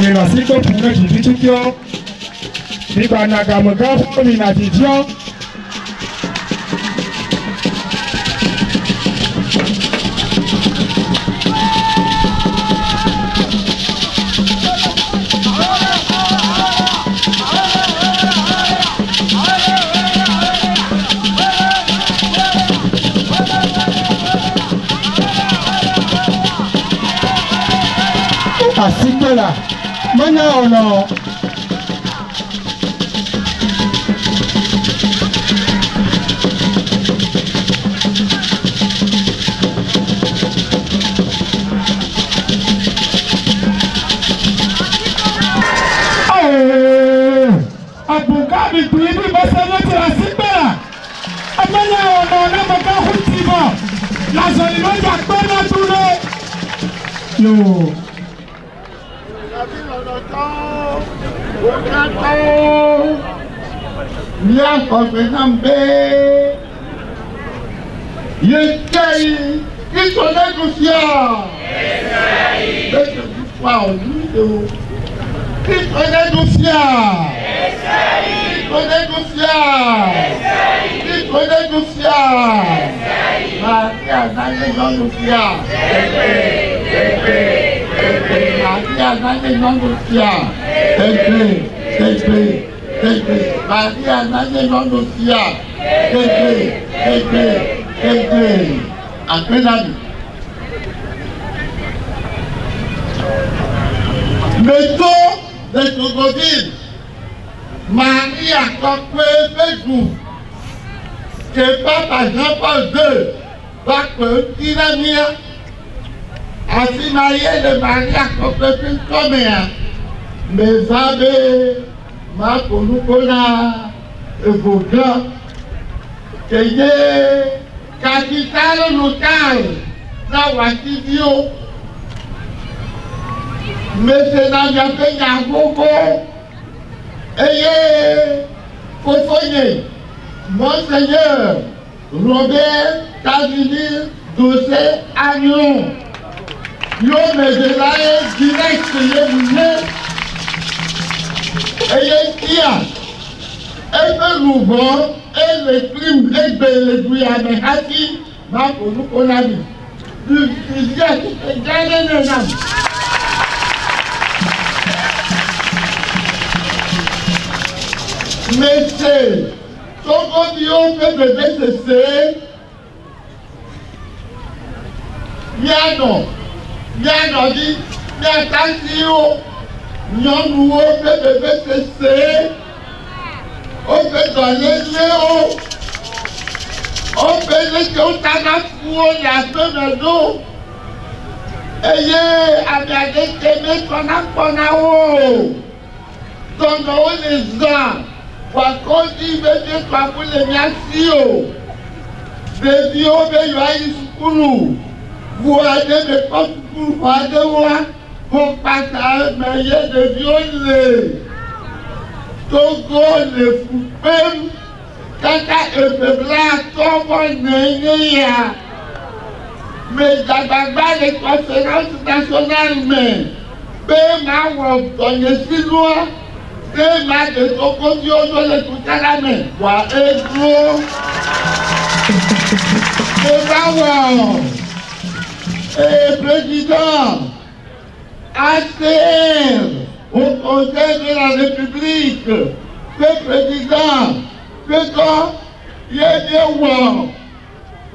inasiko puno kipichukyo niba nagamugafo minatijyo asikola mana ono abugabi tuibi basanati asikola amana ono na makahutiba lazoni moja kwenda tule yo Bien comprenable. Yesei, ils sont négociants. Yesei, ils sont négociants. Ils sont négociants. Ils sont négociants. Maria, n'allez pas négocier. Maria, n'allez pas négocier. Maria, n'allez pas négocier. Après la vie. Le taux de crocodile, Maria, quand vous que Papa Jean-Paul II va qu'il a mis à s'y marier de Maria Copépine comme mais avez ma Kounoukola et vos gars que y est capitale locale dans Wakibio mais c'est dans la paix à Gogo et Fofoye Monseigneur Robert Casimir Dossé Agnon yo me delaye direct ye et kia et le mouvement et les crimes les bouillades hati ma Kounoukola du physique et gagner les âmes. Mais c'est ce qu'on dit au fait de BCC, Yano dit, Yatantio, Nyon au fait de BCC, au fait de Léo, au fait de Kotanafou, la femme d'eau, ayez à regarder Kémé Konao, ton nom les gens. Kwa kondi bete kwa kule miasio Bebio beyo ayi sukulu Vuade me kwa sukulu Vuade wa Kompata meye de viole Togo le fupem Kaka ebebla Togo nenye ya Me dabagba de conférence nationale me Be ma wop Tonye silwa et ma de Tokodio de l'écouter wa égro et président ACR au Conseil de la République le président que quand il y a des lois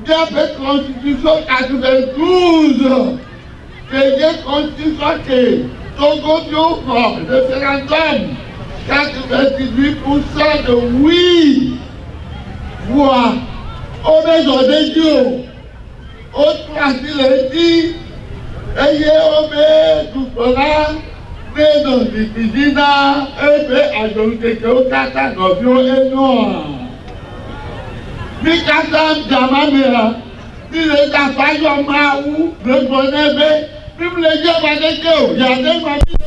il y a une constitution 92 et il y a une constitution qui Tokodio le référendum 98% de oui, voix au maison de Dieu, au troisième dit, ayez obé tout cela, mais dans les cuisines, et bien ajouter que au catalogue est noir. Mikasam Jamamera, il est à Fayoma ou le bonnet, même les gens vont dire que il y a des familles.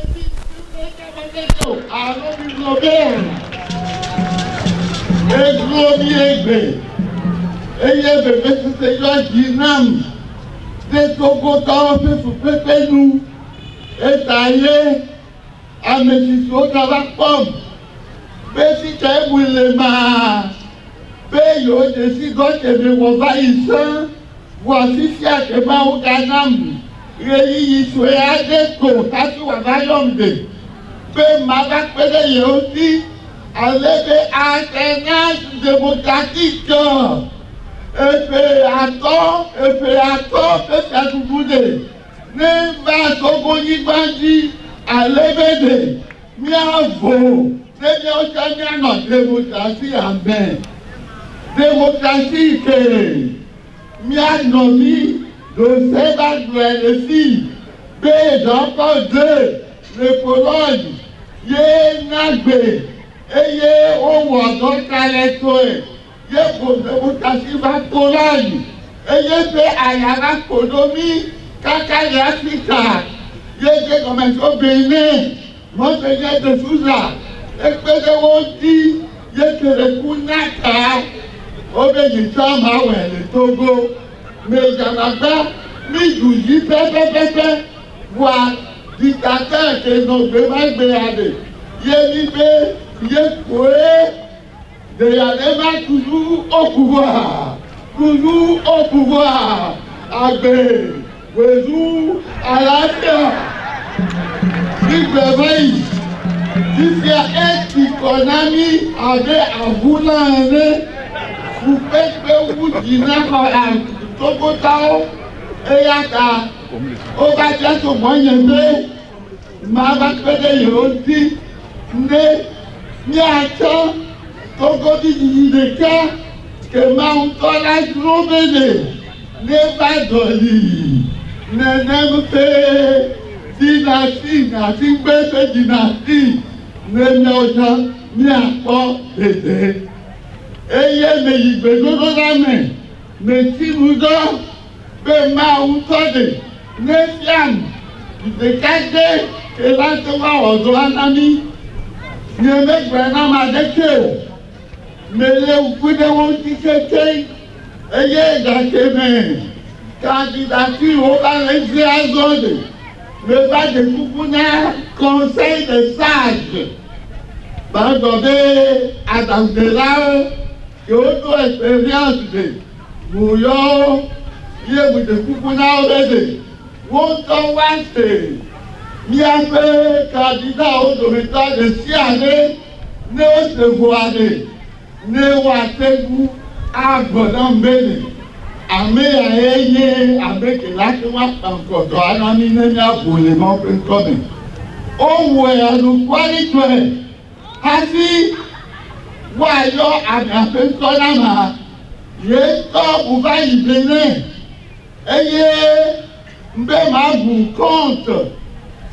Alors, nous sommes et nous et il y a des personnes qui n'aiment des togotas, nous et taillés amesiso kaba pom besi ke wile ma be yo de si go te be wo ba isan wo sisi ake ma o ganam re yi so ya de ko ta ti wa ba yomde be ma ba pele yo si alebe alternance démocratique efe ato pe sa tubude ne ba Togo yi gbanji alebede mi avo ne mi o se mi ana démocratie amen démocratie ke mi ana mi de seba le fi be d'encore de le Pologne ye nagbe eye ohun ọ̀dọ́ kalẹ̀ tó ẹ̀ yé kò démocratie bá Pologne eye pé àyàrá kòdómí kákàlẹ̀ Áfíríkà yé ké gọ̀mẹ̀ntì Benin Monseigneur de Souza ekpédéwó dí yé kéré kú náà obéyìí tí a máa wẹ̀ lè Togo mèjàmàgbá ní ìlú yìí pẹ́pẹ́pẹ́pẹ́ wà dictateur kénògbé má gbé adé yé ní pé yé koué de Yadema toujours au pouvoir Agbé Wezou àlàáfíà Bíbélì Fífíà économie avec Aboulane Fúpẹ́pẹ́ Wúdìínà kọ́ra Tókótáwó Eyaka ó bá jẹ́ tó mọ́ yẹn pé máa bá pẹ́lẹ́ yìí ó dí ní àtọ́ Togo dídì nìkan kè máa ń tọ́lá dúró bèlè ní Bàdọ̀lì nẹ́nẹ́mùpé dínásì àti gbèsè dínásì nẹ́nẹ́ ọjà ní àpọ̀ èdè. Eye mèyí gbèdógó lámẹ̀ mètínúdọ́ pé máa ń tọ́lẹ̀ ní Fíàm ìdèkádé kèlátọ́wà ọ̀dọ́ ánámí ní ẹgbẹ̀rún náà máa dẹ́kẹ̀ o. Mele ukudewo ti keke eye ìdàkẹ́mẹ̀ kandidati o bá lè ṣe azọ́dẹ̀ le bá de kúkú náà conseil de sage bàdọ̀dé àdàgbèlá yóò tó expérience de mùyọ́ yé bùdé kúkú náà lẹ́dẹ̀ wọ́n tọ́ wá ṣe ní abẹ́ candidat odomita de sí àlẹ́ ní ó ṣe fún àlẹ́ ne wa tegu agbọ̀dọ̀ mbẹ́lẹ̀ àmì àyẹyẹ àbẹ̀kẹ̀ láti wá pàǹkọ̀dọ̀ anami nẹ́ni àbòlè mọ́ pé nkọ́mi. Ó wù ẹ̀yàlú kwalítọ̀ ẹ̀ àti wáyọ̀ àmì àfẹ́ńkọ́lá mà yé tọ́ bùbá ìbílẹ̀ ẹ̀yẹ mbẹ́ máa bù kọ́ǹtì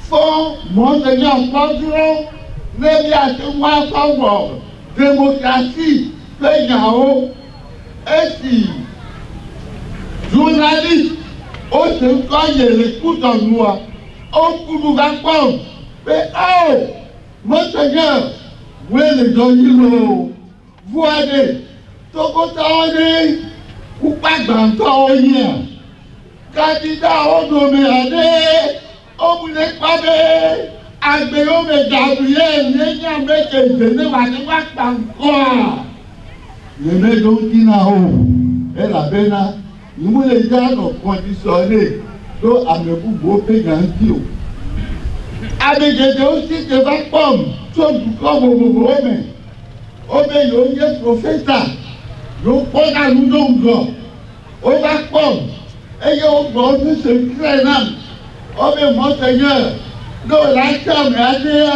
fún Monseigneur Pọ́dúró nẹ́ni àti wá fọwọ́ démocratie fẹ́yàwó ẹ̀sì journaliste ó ṣe ń kọ́ yèrè kútọ̀nù wa ó kúrú bá pọ̀ pé ó Monseigneur wẹ́lẹ̀ jọ yìí lò vuade tókótáwọ́ ní kúpàgbàntọ́ oyin kandida ọdọ̀mẹ̀ adé ọmọlẹ̀ pàdé agbèròmè dàbíyé lẹ́yìn àmẹ́kẹ̀ ìgbẹ́lẹ́ wà ní wà pàǹkọ́ à. Lèmẹ́ ló ń dínà o, ẹ làbẹ́ náà, ìmúlẹ̀ ìdáná kan ti sọ lé tó àmẹ́kùgbò pégà ń tì o. Àbẹ̀gẹ̀dẹ̀ ó sì ṣe bá pọ̀m tó dùkọ́ gbogbo ọmọ ọmọ yóò yẹ pòfẹ́sà yóò pọ́ dànù lóńgọ̀ ó bá pọ̀m ẹyẹ ọgbọ̀n ọdún ṣe kílẹ̀ náà ọmọ Monseigneur no lásán adéyà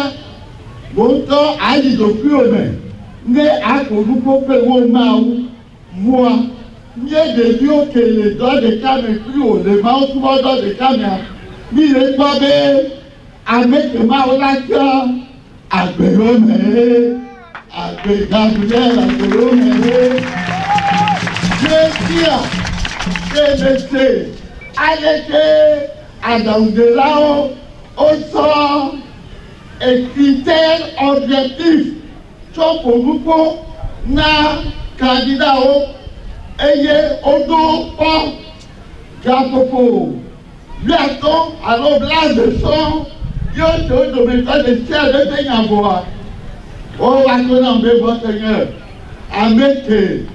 mo ń tọ́ àyíjọ kúrò mẹ́ ní àkórúkọ pé wọ́n máa wú wa ní èdè bí ó kèlè dọ́dẹ̀ kámi kúrò lè máa ń túbọ̀ dọ́dẹ̀ kámi ní ilé gbọ́ bẹ́ àmẹ́kẹ̀ máa ń lásán àgbèrò mẹ́ àgbègbàgbẹ́ àgbèrò mẹ́ Jésus ṣe ayẹyẹ àdàwùdèláwọ̀. Ó sọ critère objectif tó kòrúkó na candidat o eye odo pọ̀ gapopo bientôt alors blanc de son Yo te dométa de ciel de Peñavoa. Oh, la connaît bon Seigneur. Ameke,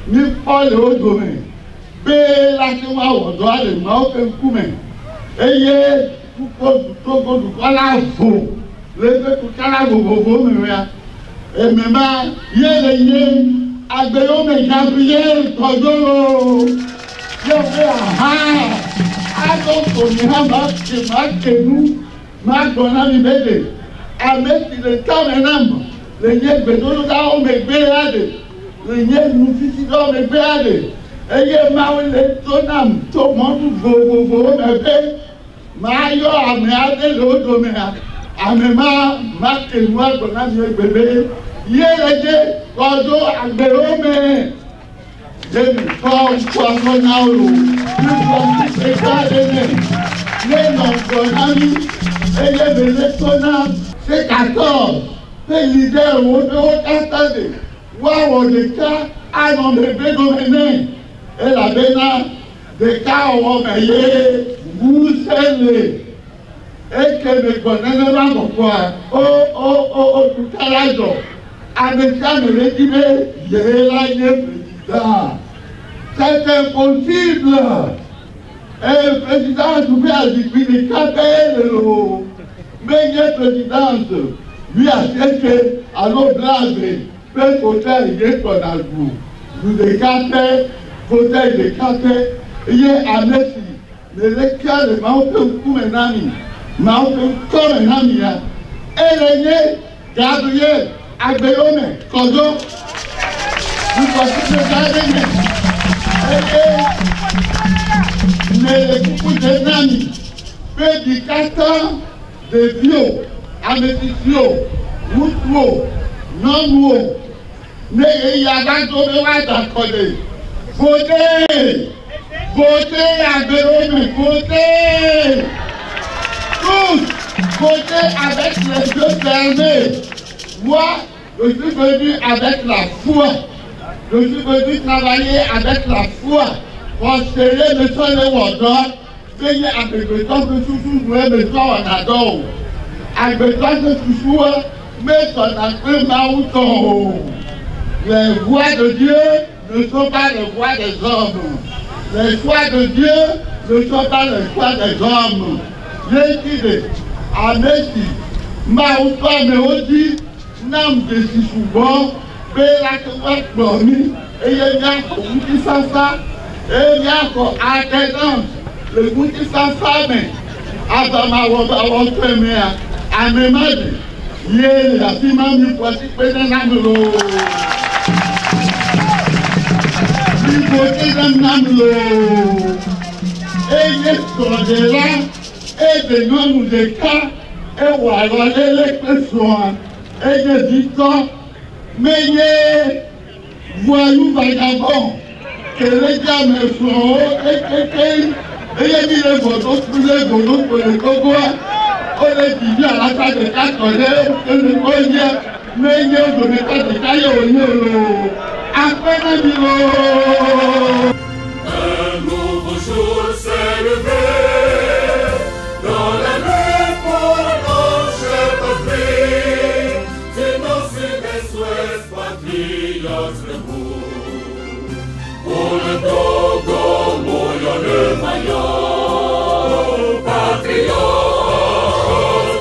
ni Paul au domaine. Bé la que moi on doit le mot que coumer. Eye, tout la faux. Le fait que la bobo me et même yé agbeyo me Gabriel Kodoro. Yo donc on ira que nous, Madonna Libede, avec le temps maintenant, le niais besoin d'avoir mes béades, le niais nous décidons mes béades, et il m'a eu le tonam, tout le monde vous me Mayo a meadé le domaine, a ma que moi, qu'on a mis bébé, yé le Kodo Agbeome. Je me forme poisson à l'eau. Je me forme les non-connamis et les bénétonats. C'est 14. Les leaders ont attendé. Waouh, les cas, à mon bébé dominé. Et la béna, des cas ont meillé, vous scellez. Et que me connaissez pas pourquoi. Oh, tout à l'âge. Avec ça, me le dit, j'ai la c'est impossible. Et le président nous a dit qu'il est capable. Mais le président lui a dit que à l'eau blase, peut côté il est qu'on a le goût. Nous décapé, côté il est capé, il est à Messi. Mais les cas de Maope comme un ami, Maope comme un ami. Et le Gabriel Agbeome Kodo. Nous voici le gardien. Mais les coups de Nami, prédicateurs de bio, amétitio, moutmo, non-mou, mais il y a un domaine d'accordé. Votez! Votez à Béron, votez! Tous! Votez avec les yeux fermés. Moi, je suis venu avec la foi. Je suis venu travailler avec la foi. Conseiller le sol de Wanda, veiller avec le temps que Soussou jouait, mais ça on adore. Avec le temps que Soussou, mais ça n'a pas maouton. Les voix de Dieu ne sont pas les voix des hommes. Les voix de Dieu ne sont pas les voix des hommes. J'ai dit, Ameti, Maouton, mais aussi, Nam de Sissouban, Béla Kouak-Bormi, et il y a un petit Safa, et il y a encore attendance, le petit Safa, mais Abamawa, Amémadi, il y a la fille du Poissy Pénanamlo. Il faut que Namlo. Et il y a ce là, et des noms de cas, et voilà les personnes, et des victoires. Mais il est voyou vagabond, que les gars me font, et il y a mis les photos pour les Congo, on est dit à la salle de 4 collègues, que le Congo, mais il y a de pas de cailloux au niveau. Après la ville. Un nouveau jour s'est levé, dans la nuit pour notre cher patrie, du nord, sud, est, ouest, patriotes debout. Pour le Togo, Moyo, le maillot, patriotes,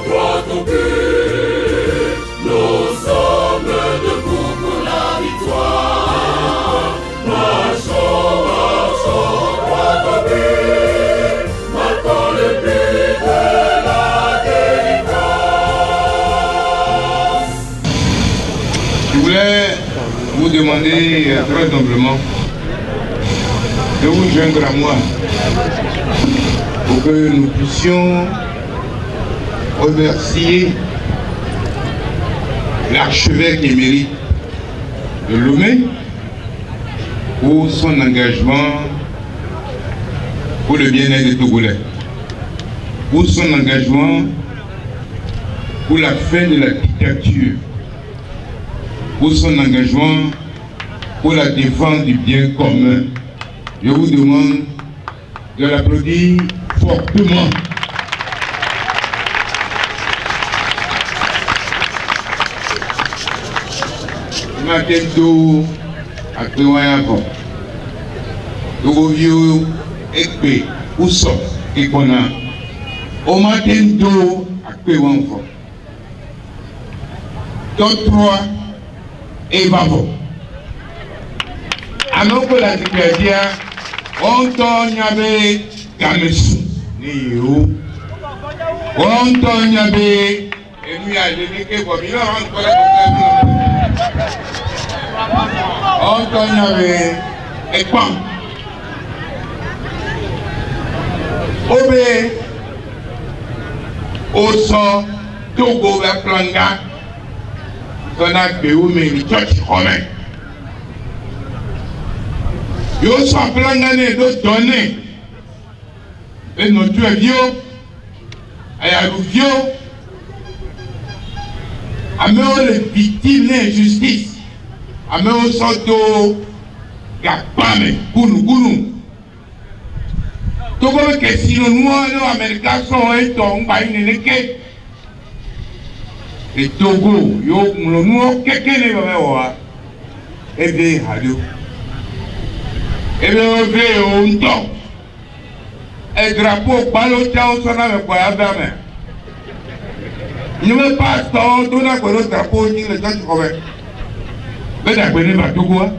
droit au but, nous sommes debout pour la victoire. Marchons, marchons, droit au but, marquons le but de la délivrance. Je voulais vous demander très humblement de vous joindre à moi pour que nous puissions remercier l'archevêque émérite de Lomé pour son engagement pour le bien-être des Togolais, pour son engagement pour la fin de la dictature, pour son engagement pour la défense du bien commun. Je vous demande de l'applaudir fortement. ma tento akpe wanya ko dogo vio ekpe uso ikona o ma tento akpe wan ko to 3 et bavo anoko la dikwedia on to nyabe gamesu ni yo on to nyabe emi a le ni ke bo mi no ran ko la ko on to nyabe ekpan obe oso togo la planga dona pe o me ni church home yo so planga ne do donner et non tu es vieux aya du vieux ameo les victimes d'injustice ameo soto gapame kunu togo ke sino no america so eto ngba ni neke et Togo yo no kekele ba wa ebe hado ebe ove onto e drapeau palo chao sona me kwa abame ni me pastor do na ko drapeau ni le church ko be da gbe ni ba Togo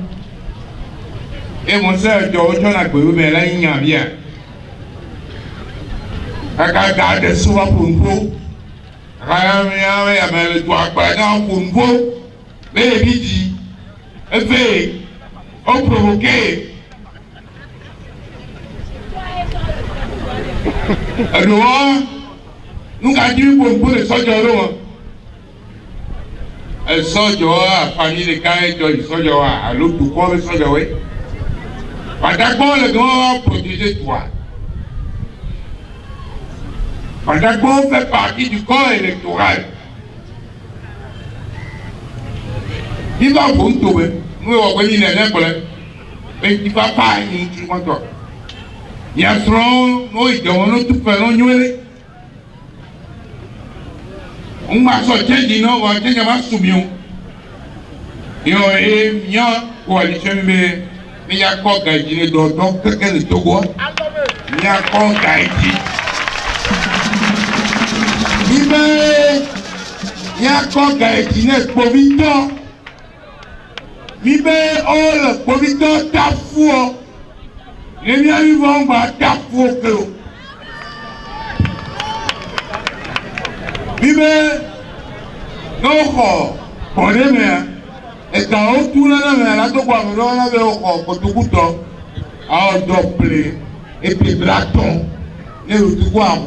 e mo se jo ojo na gbe me la yin bia aka ga de suwa punpo aka ya me to agba na punpo be bi ji efe o provoquer alors nous gagnons pour le sojo le sojo a famille de carré de sojo a l'autre quoi le sojo oui Padagbo le doit protéger toi Padagbo fait partie du corps électoral il va vous trouver nous on va venir mais il va pas y toi il y a trop, nous y devons tout faire non nuer. On va sortir du nord, on va tenir ma soumission. Et on est bien coalition, mais il y a quoi gagner donc quelqu'un de Togo. Il y a quoi gagner. Il y a quoi gagner pour vite. Mibe all pour vite ta foi. Les miens vivants vont taper au clos. Bibe, non, pour les mains, et quand on tourne la main, là, tu vois, on avait au corps, tout le temps, à doubler, et puis blaton, et tu vois,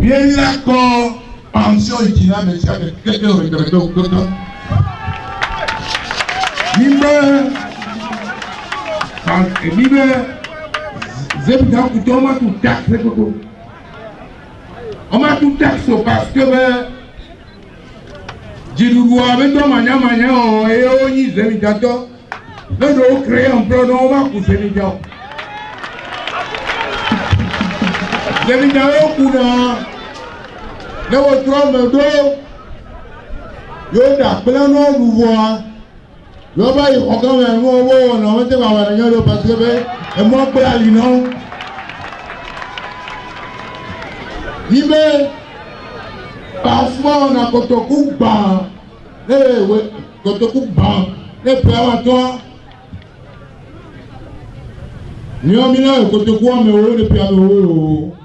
bien d'accord, pension itinérante, mais c'est avec quelqu'un de l'autre. Bibe, Zebda on m'a tout taxé, on m'a tout taxé parce que Djilougou avec toi mania et on y Zebda nous devons créer un plan on va pour Zebda. Zebda au coup de votre homme yo da plein non nous voir. Yo ba yi ko kan me mo wo na o te ba wa na yo parce que e mo pe ali no Bibe parfois na kotoku ba we kotoku ba le pe wa to ni o mi na kotoku me wo le pe me wo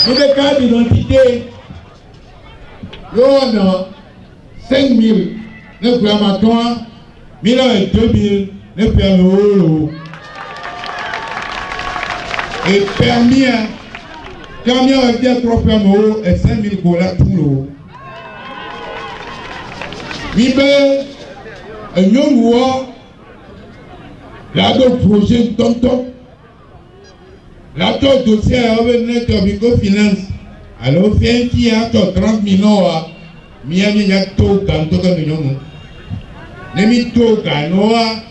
mo de carte d'identité yo na 5 000 ne peut pas toi 1000 et 2000 ne peut pas et permis quand il y a 3 euros et 5 000 pour la tout Bibe et nous la d'autres projets tonton la d'autres dossier avec notre finance alors fait qui a 30 millions Miami ya to kanto ka nyomo nemi to ka noa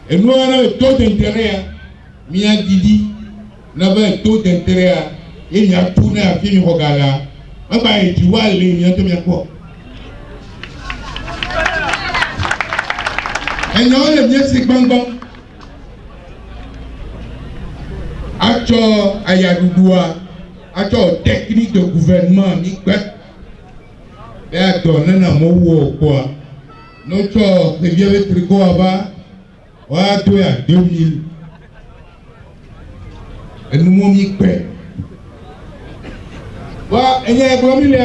et nous on a le taux d'intérêt mia didi na va taux d'intérêt il y a tourné à Fini Rogala. On va y voir les liens de mes corps. Et nous, les miens, c'est bon. Acho Ayadoua, acho technique de gouvernement, ni quoi. Et à donner un mot quoi. Notre rivière tricot avant, on a tout à 2000. Et nous m'ont mis quoi. Wa enye gomi le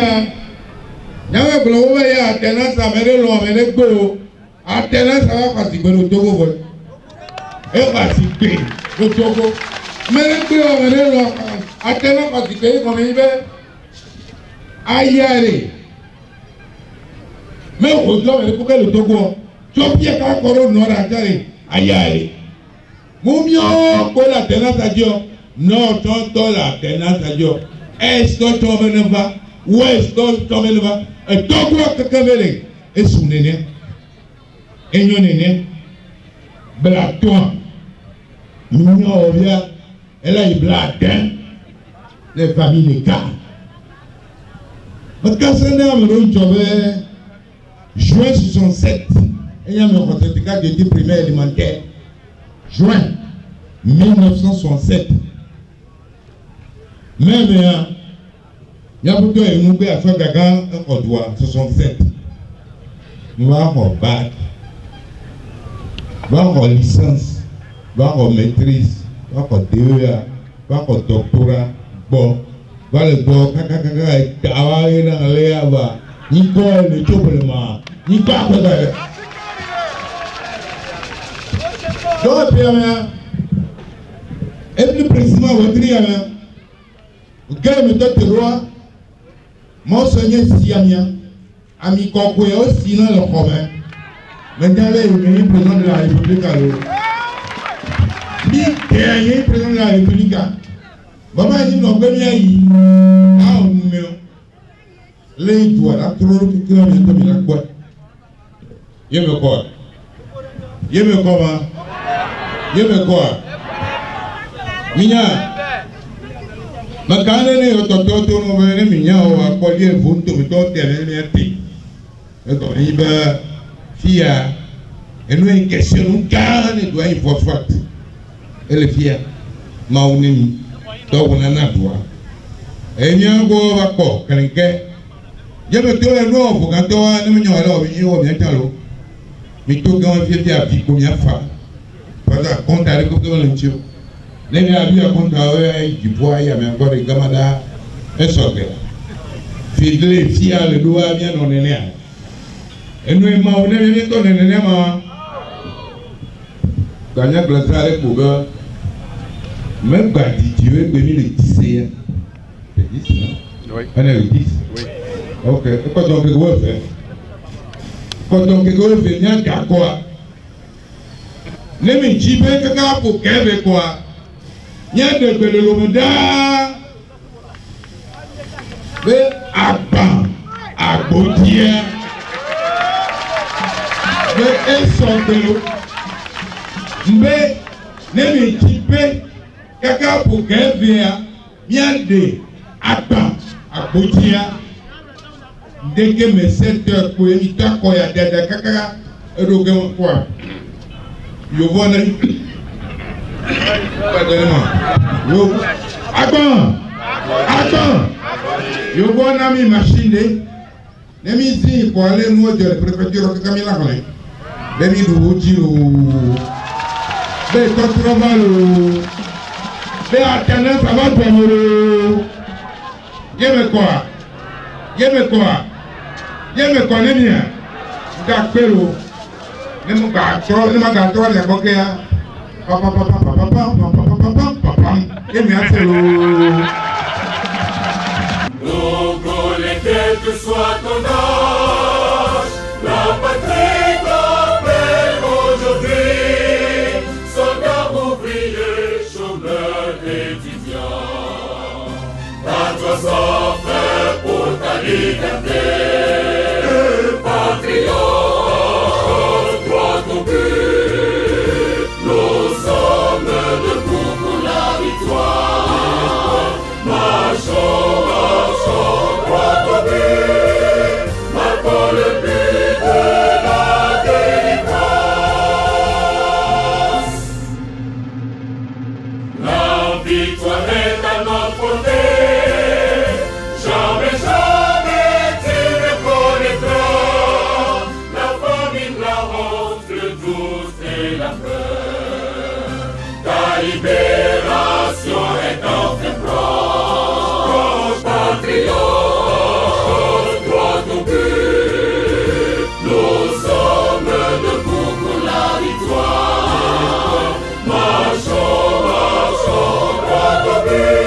nyawe glo wa ya tena sa mere lo mere go atena sa wa kwasi gbe Togo bo e kwasi gbe lo Togo mere gbe o mere lo atena kwasi gbe ko mi be ayare me o jo mere ko ke lo Togo jo pie ka koro no ra jare ayare mo mi o ko la tena sa jo no to la tena sa jo. Est-ce que tu vas ou est-ce que tu vas et donc quoi que tu et son néné et non néné blaton mignon ovia elle a eu blatin les familles les cas parce que c'est un homme qui juin 67 il y a un certificat d'études primaires élémentaires juin 1967. Même il y a beaucoup de gens qui ont fait gaga en droit 67. Nous avons bac, nous avons licence, nous avons maîtrise, nous avons DEA, nous avons doctorat. Bon, voilà le bon, ni quoi le chocolat, ni quoi donc et puis précisément votre quel méthode de loi, mon seigneur Siamia, ami Kokwe aussi dans le commun. Maintenant, il est le président de la République. Il est le président de la République. Maman dit non, comme il y a eu, ah, on nous met. Les doigts, la trop de kilomètres de la boîte. Il me quoi? Il me comment? Il me quoi? Minya. Makane ne ototo no vene minya o akoli evunto mitote ene ti. Eko iba fia enu en question un kane doit y fosfat. Ele fia maunimi to wona doa. Enya go bako kenke. Je me to eno fo kan to ne minyo lo bi yo mi talo. Mi to gan fia bi ko mi afa. Para contar ko ko le tio. Les gens qui ont dit qu'ils avaient encore des gamada et sortir. Fidèle, fier, le doigt bien on est né. Et nous, on est venu ton néné, Gagna glaçare pour eux. Même quand tu veux venir le 10, c'est 10, non? Oui. On est le 10? Oui. Ok. Et quand on peut quoi faire? Quand on peut quoi faire, il y a quoi? Les gens qui veulent que pour qu'elle quoi? Il y a des Belomda, mais à Gautier, mais ils sont Belomda, mais les types, quelqu'un pour qu'elle vienne, il y a des à Gautier, dès que mes 7 heures pour éviter qu'il y a des caca, et donc quoi, je vois attends, je vois un ami machine, les midi pour aller nous de la préfecture de Camilla. Les midi de Giro, les contrôles, les attendants, ça va pour nous. Yeme quoi, les miens, d'accord, les gâteaux, les bouquets. Quel que soit ton âge, la patrie t'appelle aujourd'hui. Soldat, ouvrier, chômeur, étudiant, bats-toi sans faire pour ta liberté. Patriote, droit au but, nous sommes debout pour la victoire. victoire est à notre portée. Jamais, jamais tu ne connaîtras la famine, la honte, le doute et la peur. Ta libération est enfin proche, patriote, droit au but. Nous sommes debout pour la victoire. Marchons, marchons, droit au but.